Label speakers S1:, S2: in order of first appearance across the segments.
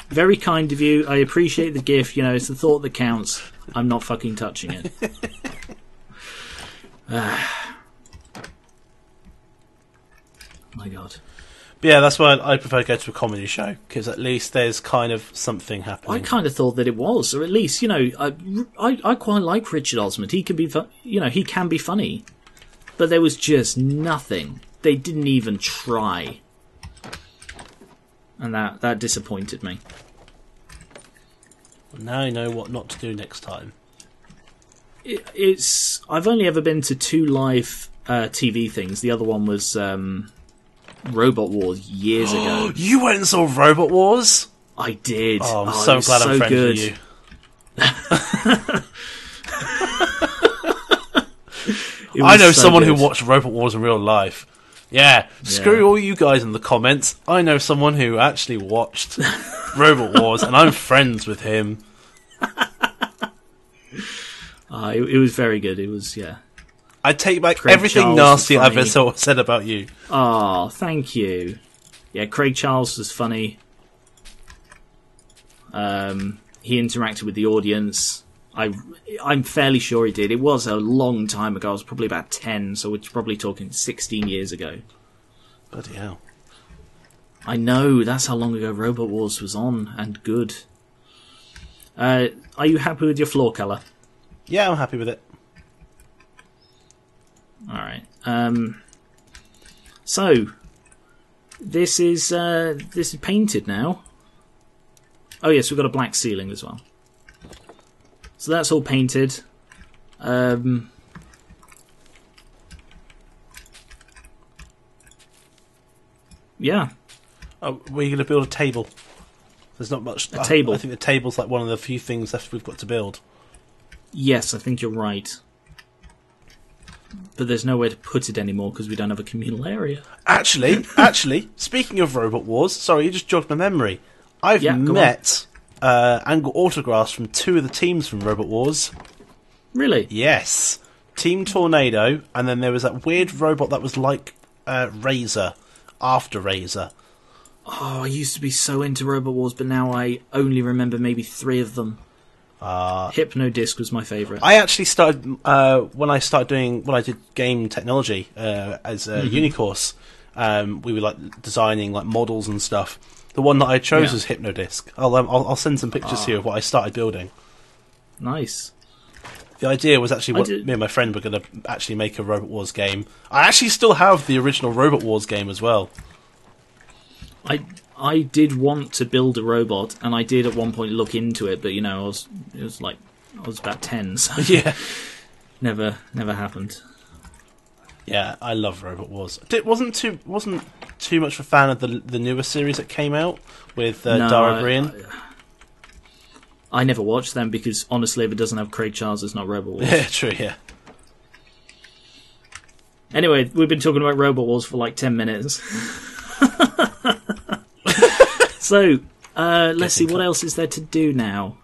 S1: Very kind of you. I appreciate the gift. You know, it's the thought that counts. I'm not fucking touching it. My God.
S2: But yeah, that's why I prefer to go to a comedy show, because at least there's kind of something happening.
S1: I kind of thought that it was, or at least, you know, I quite like Richard Osman. He can be, he can be funny, but there was just nothing. They didn't even try, and that disappointed me.
S2: Now I know what not to do next time.
S1: I've only ever been to 2 live TV things. The other one was Robot Wars years ago.
S2: You went and saw Robot Wars?
S1: I did.
S2: Oh, I'm so glad I'm friends with you. I know someone who watched Robot Wars in real life. Yeah, screw all you guys in the comments. I know someone who actually watched Robot Wars, and I'm friends with him.
S1: It was very good. It was,
S2: I take back
S1: Craig
S2: everything
S1: Charles
S2: nasty I've ever said about you.
S1: Oh, thank you. Yeah, Craig Charles was funny. He interacted with the audience. I'm fairly sure he did. It was a long time ago. I was probably about 10, so we're probably talking 16 years ago.
S2: Bloody hell.
S1: I know, that's how long ago Robot Wars was on, and good. Are you happy with your floor colour?
S2: Yeah, I'm happy with it.
S1: Alright. So, this is painted now. Oh yes, we've got a black ceiling as well. So that's all painted. Yeah.
S2: Oh, we're going to build a table. There's not much.
S1: A table?
S2: I think the table's like one of the few things left we've got to build.
S1: Yes, I think you're right. But there's nowhere to put it anymore because we don't have a communal area.
S2: Actually, speaking of Robot Wars, sorry, you just jogged my memory. I've met and got autographs from 2 of the teams from Robot Wars.
S1: Really?
S2: Yes. Team Tornado, and then there was that weird robot that was like Razor, after Razor.
S1: Oh, I used to be so into Robot Wars, but now I only remember maybe 3 of them. Hypno Disc was my favourite.
S2: I actually started when I did game technology as a uni course. We were like designing like models and stuff. The one that I chose was Hypno Disc. I'll send some pictures here of what I started building.
S1: Nice.
S2: The idea was actually what me and my friend were going to actually make a Robot Wars game. I actually still have the original Robot Wars game as well.
S1: I did want to build a robot, and I did at one point look into it, but I was about 10, so
S2: yeah,
S1: never happened.
S2: Yeah, I love Robot Wars. It wasn't too much of a fan of the newer series that came out with Dara Green.
S1: I never watched them because honestly, if it doesn't have Craig Charles, it's not Robot Wars.
S2: Yeah, true. Yeah.
S1: Anyway, we've been talking about Robot Wars for like 10 minutes. So, let's see, what else is there to do now?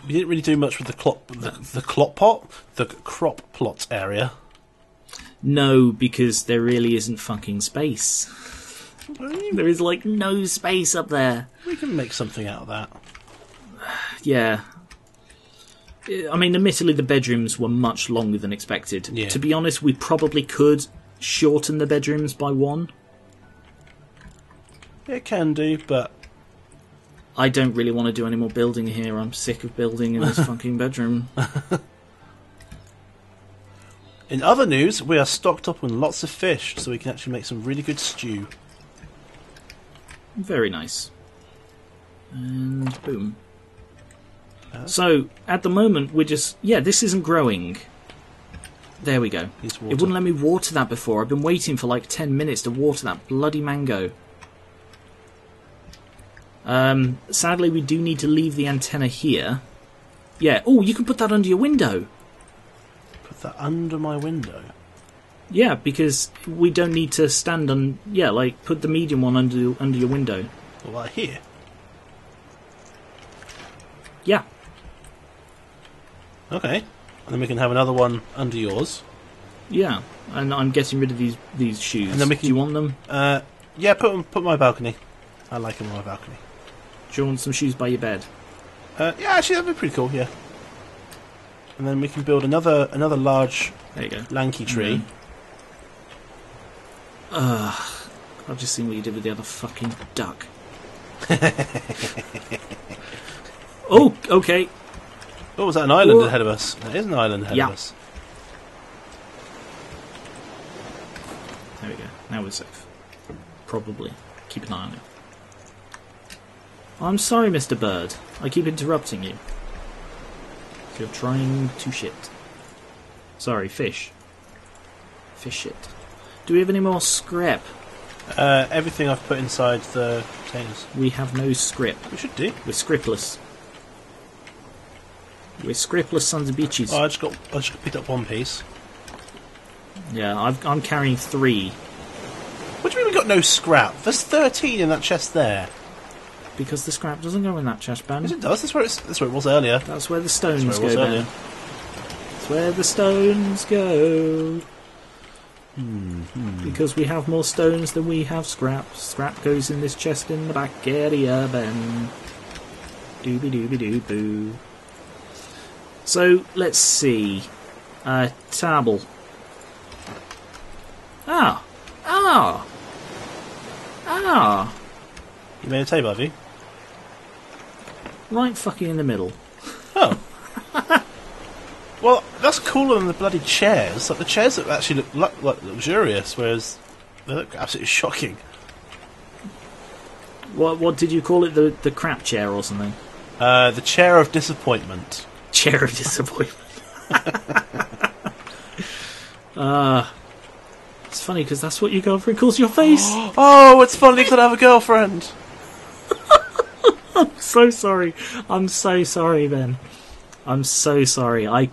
S2: We didn't really do much with the crop plot area.
S1: No, because there really isn't fucking space. There is, like, no space up there.
S2: We can make something out of that.
S1: Yeah. I mean, admittedly, the bedrooms were much longer than expected.
S2: Yeah.
S1: To be honest, we probably could shorten the bedrooms by 1.
S2: It can do, but
S1: I don't really want to do any more building here. I'm sick of building in this fucking bedroom.
S2: In other news, we are stocked up on lots of fish, so we can actually make some really good stew.
S1: Very nice. And boom. So, at the moment, we're just... Yeah, this isn't growing. There we go. It wouldn't let me water that before. I've been waiting for like 10 minutes to water that bloody mango. Sadly, we do need to leave the antenna here. Yeah. Oh, you can put that under your window.
S2: Put that under my window?
S1: Yeah, because we don't need to stand on... Yeah, like, put the medium one under your window.
S2: Well, like here?
S1: Yeah.
S2: Okay. And then we can have another one under yours.
S1: Yeah, and I'm getting rid of these shoes.
S2: And then we can,
S1: do you want them?
S2: Yeah, put them on my balcony. I like them on my balcony.
S1: Do you want some shoes by your bed?
S2: Yeah, actually, that'd be pretty cool. Yeah. And then we can build another large,
S1: there you go,
S2: lanky tree.
S1: I've just seen what you did with the other fucking duck. Oh, okay.
S2: Oh, was that an island ahead of us? That is an island ahead of us.
S1: There we go. Now we're safe. Probably. Keep an eye on it. I'm sorry, Mr. Bird. I keep interrupting you. You're trying to shit. Sorry, fish. Fish shit. Do we have any more scrap?
S2: Everything I've put inside the containers.
S1: We have no script.
S2: We should do.
S1: We're scriptless. We're scriptless sons of bitches.
S2: Oh, I just got picked up one piece.
S1: Yeah, I'm carrying 3.
S2: What do you mean we got no scrap? There's 13 in that chest there.
S1: Because the scrap doesn't go in that chest, Ben.
S2: Yes, it does. That's where it was earlier.
S1: That's where the stones
S2: That's where it
S1: go,
S2: was
S1: Ben.
S2: earlier.
S1: That's where the stones go. Because we have more stones than we have scrap. Scrap goes in this chest in the back area, Ben. Dooby dooby doo boo. So, let's see. Table. Ah!
S2: You made a table, have you?
S1: Right fucking in the middle.
S2: Oh. Well, that's cooler than the bloody chairs. Like, the chairs actually look like luxurious, whereas they look absolutely shocking.
S1: What did you call it? The crap chair or something?
S2: The chair of disappointment.
S1: Chair of disappointment. It's funny because that's what your girlfriend calls your face.
S2: Oh, it's funny because I have a girlfriend.
S1: I'm so sorry. I'm so sorry, Ben. I'm so sorry. I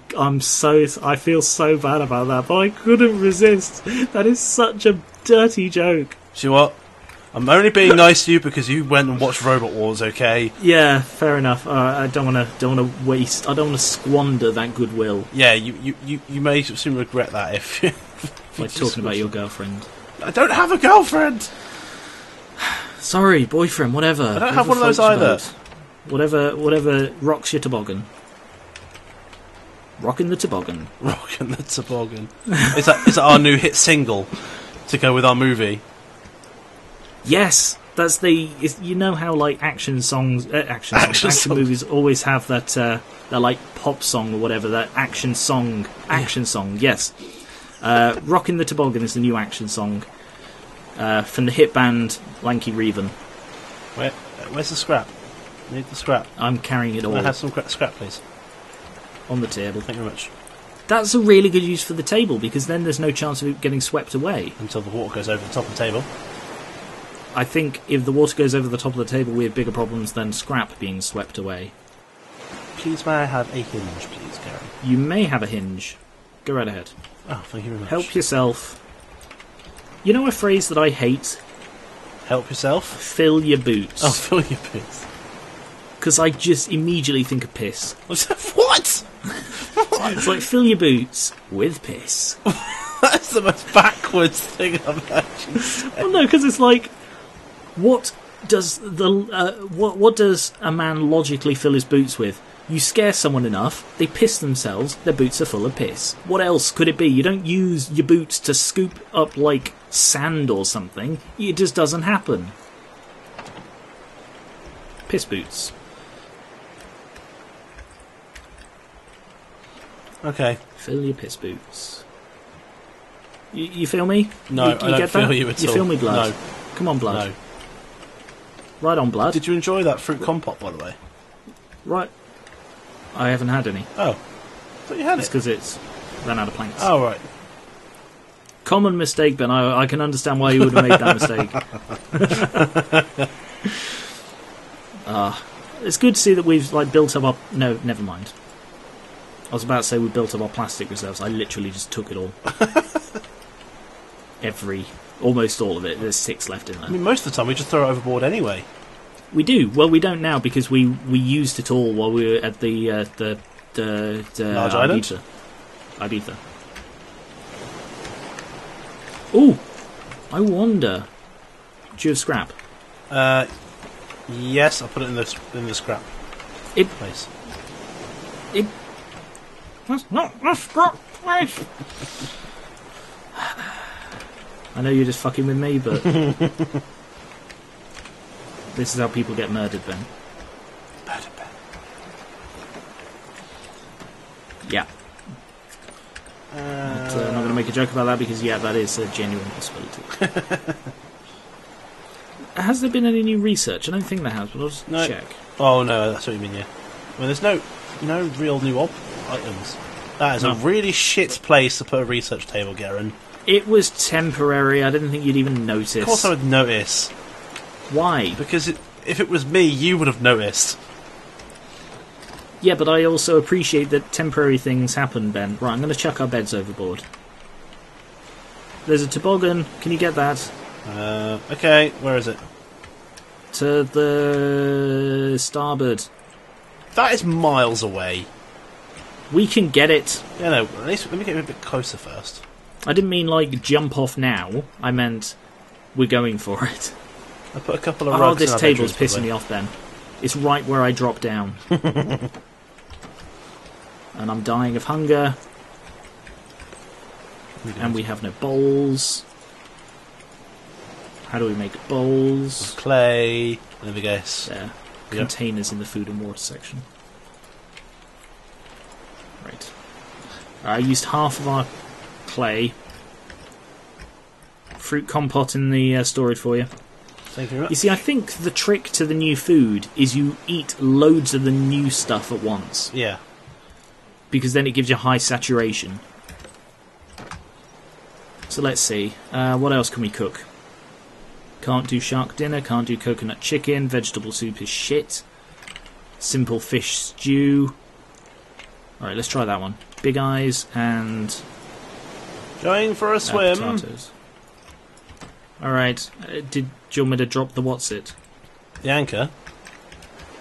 S1: feel so bad about that, but I couldn't resist. That is such a dirty joke.
S2: See what? I'm only being nice to you because you went and watched Robot Wars, okay?
S1: Yeah, fair enough. I don't want to waste. I don't want to squander that goodwill.
S2: Yeah, you may soon regret that if.
S1: Like talking about your girlfriend.
S2: I don't have a girlfriend.
S1: Sorry, boyfriend, whatever.
S2: I don't have one of those either.
S1: Whatever rocks your toboggan. Rocking the toboggan.
S2: Rocking the toboggan. Is that our new hit single to go with our movie?
S1: Yes, that's you know how like action movies always have that like pop song or whatever, that action song. Yes. Rockin' the Toboggan is the new action song from the hit band Lanky Revan.
S2: Where's the scrap? I need the scrap.
S1: I'm carrying it all.
S2: Can I have some scrap, please?
S1: On the table.
S2: Thank you very much.
S1: That's a really good use for the table, because then there's no chance of it getting swept away.
S2: Until the water goes over the top of the table.
S1: I think if the water goes over the top of the table, we have bigger problems than scrap being swept away.
S2: Please, may I have a hinge, please, Geran?
S1: You may have a hinge. Go right ahead.
S2: Oh, thank you very much.
S1: Help yourself. You know a phrase that I hate?
S2: Help yourself?
S1: Fill your boots.
S2: Oh, fill your boots.
S1: Because I just immediately think of piss.
S2: What?
S1: It's like, fill your boots with piss.
S2: That's the most backwards thing I've heard you say.
S1: Well, no, because it's like, what does a man logically fill his boots with? You scare someone enough, they piss themselves, their boots are full of piss. What else could it be? You don't use your boots to scoop up, like, sand or something. It just doesn't happen. Piss boots.
S2: Okay.
S1: Fill your piss boots. You feel me?
S2: No,
S1: you
S2: I don't
S1: get
S2: feel
S1: that?
S2: you at all.
S1: You feel me, blood?
S2: No.
S1: Come on, blood.
S2: No.
S1: Right on, blood.
S2: Did you enjoy that fruit compote, by the way?
S1: Right. I haven't had any.
S2: Oh. I thought you had
S1: It's
S2: it.
S1: because it's ran out of planks.
S2: Oh, right.
S1: Common mistake, Ben. I can understand why you would have made that mistake. It's good to see that we've like built up our... No, never mind. I was about to say we built up our plastic reserves. I literally just took it all. Almost all of it. There's 6 left in there.
S2: I mean, most of the time we just throw it overboard anyway.
S1: We do. Well, we don't now because we used it all while we were at the
S2: Large island?
S1: Ibiza. Ooh, I wonder. Do you have scrap?
S2: Yes, I'll put it in the scrap place.
S1: That's not the scrap place. I know you're just fucking with me, but this is how people get murdered, Ben.
S2: Murdered Ben.
S1: Yeah. I'm not going to make a joke about that because, yeah, that is a genuine possibility. Has there been any new research? I don't think there has, but I'll just check.
S2: Oh no, that's what you mean. Yeah. I mean, there's no real new items. That is a really shit place to put a research table, Geran.
S1: It was temporary. I didn't think you'd even notice.
S2: Of course I would notice.
S1: Why?
S2: Because if it was me, you would have noticed.
S1: Yeah, but I also appreciate that temporary things happen, Ben. Right, I'm going to chuck our beds overboard. There's a toboggan. Can you get that?
S2: Okay, where is it?
S1: To the starboard.
S2: That is miles away.
S1: We can get it.
S2: Yeah, no, at least let me get a bit closer first.
S1: I didn't mean, like, jump off now. I meant we're going for it.
S2: I put a couple of rugs in our
S1: this table's
S2: bedrooms,
S1: pissing me off, Ben. It's right where I drop down. And I'm dying of hunger. And we have no bowls. How do we make bowls?
S2: Clay. Let me guess.
S1: There. Containers in the food and water section. Right. I used half of our clay. Fruit compote in the storage for you.
S2: Thank you very much.
S1: You see, I think the trick to the new food is you eat loads of the new stuff at once.
S2: Yeah.
S1: Because then it gives you high saturation. So let's see. What else can we cook? Can't do shark dinner, can't do coconut chicken, vegetable soup is shit. Simple fish stew. Alright, let's try that one. Big eyes and...
S2: Going for a swim.
S1: Potatoes. Alright, do you want me to drop the what's-it?
S2: The anchor?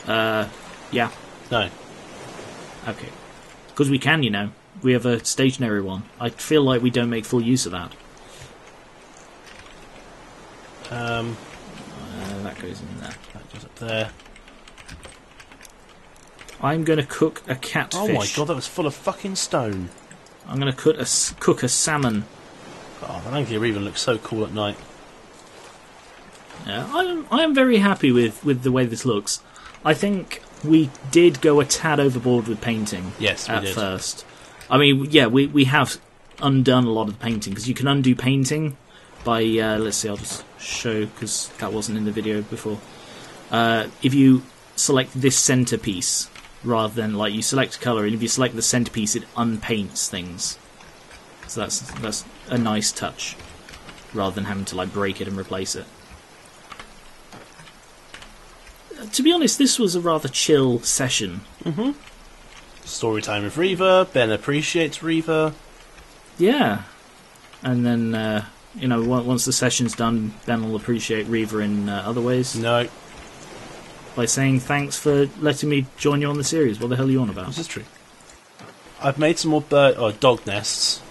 S1: Yeah.
S2: No.
S1: Okay. Because we can, you know. We have a stationary one. I feel like we don't make full use of that. That goes in there.
S2: That goes up there.
S1: I'm going to cook a catfish.
S2: Oh my god, that was full of fucking stone.
S1: I'm going to cook a salmon.
S2: Oh, the Lanky Reven looks so cool at night.
S1: Yeah, I am very happy with the way this looks. I think we did go a tad overboard with painting.
S2: Yes, we
S1: at
S2: did.
S1: first. I mean, yeah, we have undone a lot of the painting because you can undo painting by let's see, I'll just show because that wasn't in the video before. If you select this centerpiece rather than like you select color, and if you select the centerpiece, it unpaints things. So that's a nice touch rather than having to like break it and replace it. To be honest, this was a rather chill session.
S2: Mm-hmm. Story time with Reaver. Ben appreciates Reaver.
S1: Yeah. And then, you know, once the session's done, Ben will appreciate Reaver in other ways.
S2: No.
S1: By saying, thanks for letting me join you on the series. What the hell are you on about?
S2: This is true. I've made some more dog nests.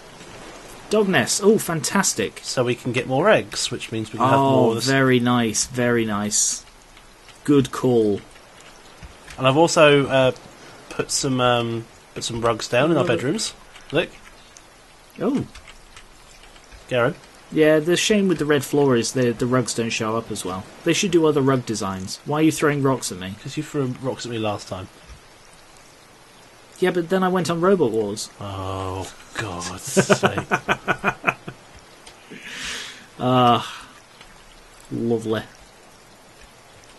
S1: Dog nests. Oh, fantastic.
S2: So we can get more eggs, which means we can have more of this.
S1: Very nice. Very nice. Good call.
S2: And I've also put some rugs down in our bedrooms. Look.
S1: Oh.
S2: Geran.
S1: Yeah, the shame with the red floor is the rugs don't show up as well. They should do other rug designs. Why are you throwing rocks at me?
S2: Because you threw rocks at me last time.
S1: Yeah, but then I went on Robot Wars.
S2: Oh, God's sake.
S1: Lovely.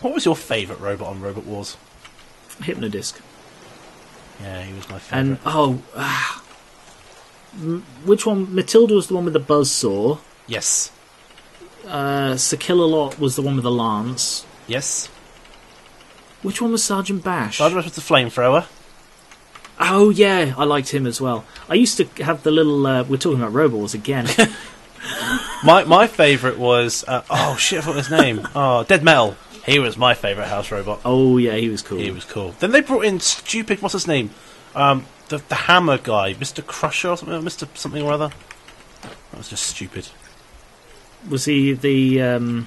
S2: What was your favourite robot on Robot Wars?
S1: Hypnodisc.
S2: Yeah, he was my favourite.
S1: And, which one? Matilda was the one with the buzzsaw.
S2: Yes.
S1: Sir Kill-A-Lot was the one with the lance.
S2: Yes.
S1: Which one was Sergeant Bash?
S2: Sergeant Bash was the flamethrower.
S1: Oh, yeah, I liked him as well. I used to have the little... we're talking about Robot Wars again.
S2: My favourite was... oh, shit, I forgot his name. Oh, Dead Metal. He was my favourite house robot.
S1: Oh, yeah, he was cool.
S2: He was cool. Then they brought in stupid... What's his name? The hammer guy. Mr. Crusher or something? Mr. something or other? That was just stupid.
S1: Was he the...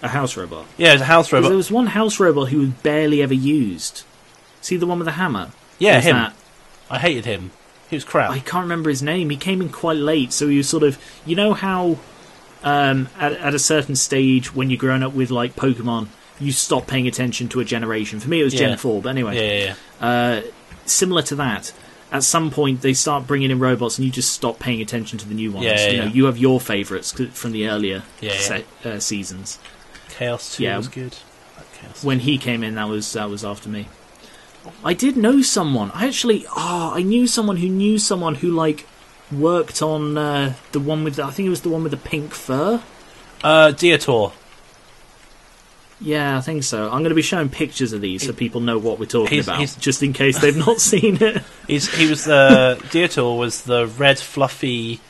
S1: A house robot.
S2: Yeah, it was a house robot.
S1: There was one house robot who was barely ever used. See the one with the hammer?
S2: Yeah, him.
S1: That?
S2: I hated him. He was crap.
S1: I can't remember his name. He came in quite late, so he was sort of... You know how at a certain stage when you're growing up with like Pokemon, you stop paying attention to a generation? For me, it was Gen 4, but anyway.
S2: Yeah.
S1: Similar to that. At some point, they start bringing in robots, and you just stop paying attention to the new ones.
S2: Yeah.
S1: You have your favourites from the earlier seasons.
S2: Chaos 2 was good. Chaos
S1: when he came in, that was after me. I did know someone. I knew someone who like worked on the one with I think it was the one with the pink fur.
S2: Deator.
S1: Yeah, I think so. I'm going to be showing pictures of these so people know what we're talking about, just in case they've not seen it.
S2: He was the Deator was the red fluffy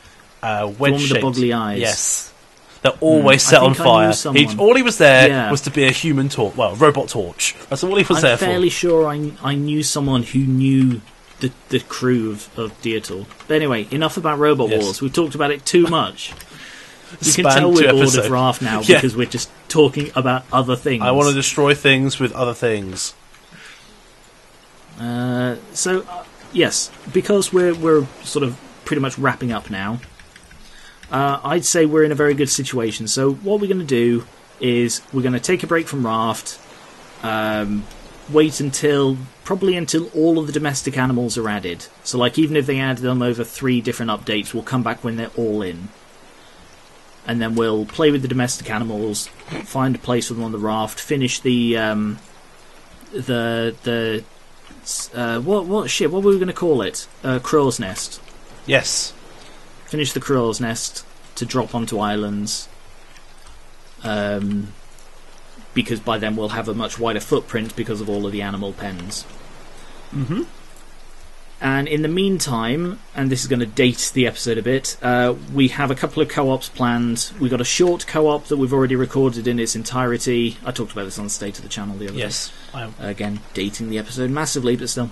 S2: wedge-shaped.
S1: The one with the boggly eyes.
S2: Yes, that always set on fire. All he was there was to be a human torch, robot torch. That's all he was there for.
S1: I'm fairly sure I knew someone who knew the crew of Deator. But anyway, enough about Robot Wars. We've talked about it too much. You can tell we're bored of Raft now because we're just talking about other things.
S2: I want to destroy things with other things.
S1: Yes, because we're sort of pretty much wrapping up now, I'd say we're in a very good situation. So what we're going to do is we're going to take a break from Raft, wait until all of the domestic animals are added. So like even if they add them over 3 different updates, we'll come back when they're all in. And then we'll play with the domestic animals, find a place for them on the raft, finish what were we going to call it? Crow's nest.
S2: Yes.
S1: Finish the crow's nest to drop onto islands. Because by then we'll have a much wider footprint because of all of the animal pens.
S2: Mm-hmm.
S1: And in the meantime, and this is going to date the episode a bit, we have a couple of co-ops planned. We've got a short co-op that we've already recorded in its entirety. I talked about this on the State of the Channel the other day. Again, dating the episode massively, but still.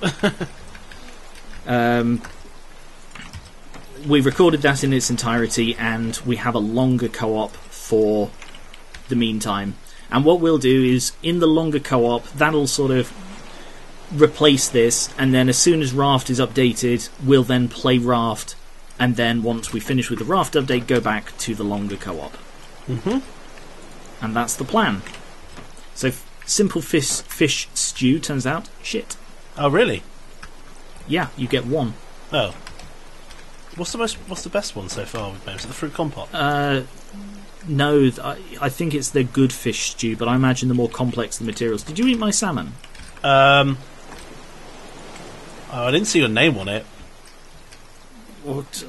S1: We've recorded that in its entirety, and we have a longer co-op for the meantime. And what we'll do is, in the longer co-op, that'll sort of replace this, and then as soon as Raft is updated, we'll then play Raft, and then once we finish with the Raft update, go back to the longer co-op.
S2: Mm-hmm.
S1: And that's the plan. So simple fish stew turns out shit.
S2: Oh really?
S1: Yeah, you get 1.
S2: Oh. What's the best one so far we've made? Is it the fruit compote?
S1: No, I think it's the good fish stew, but I imagine the more complex the materials. Did you eat my salmon?
S2: I didn't see your name on it.
S1: What?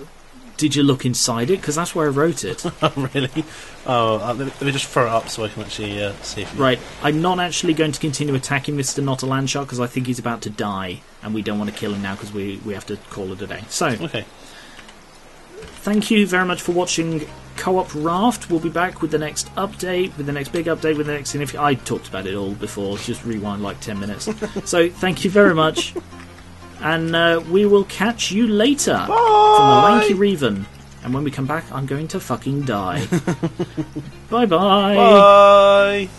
S1: Did you look inside it? Because that's where I wrote it.
S2: Oh, really? Oh, let me just throw it up so I can actually see if you...
S1: Right, I'm not actually going to continue attacking Mr. Not a Land Shark because I think he's about to die, and we don't want to kill him now because we have to call it a day. So,
S2: okay.
S1: Thank you very much for watching Co-op Raft. We'll be back with the next update, with the next big update, with the next... I talked about it all before, just rewind like 10 minutes. So, thank you very much. And we will catch you later.
S2: Bye!
S1: From the Lanky Reven. And when we come back, I'm going to fucking die. Bye-bye.
S2: Bye!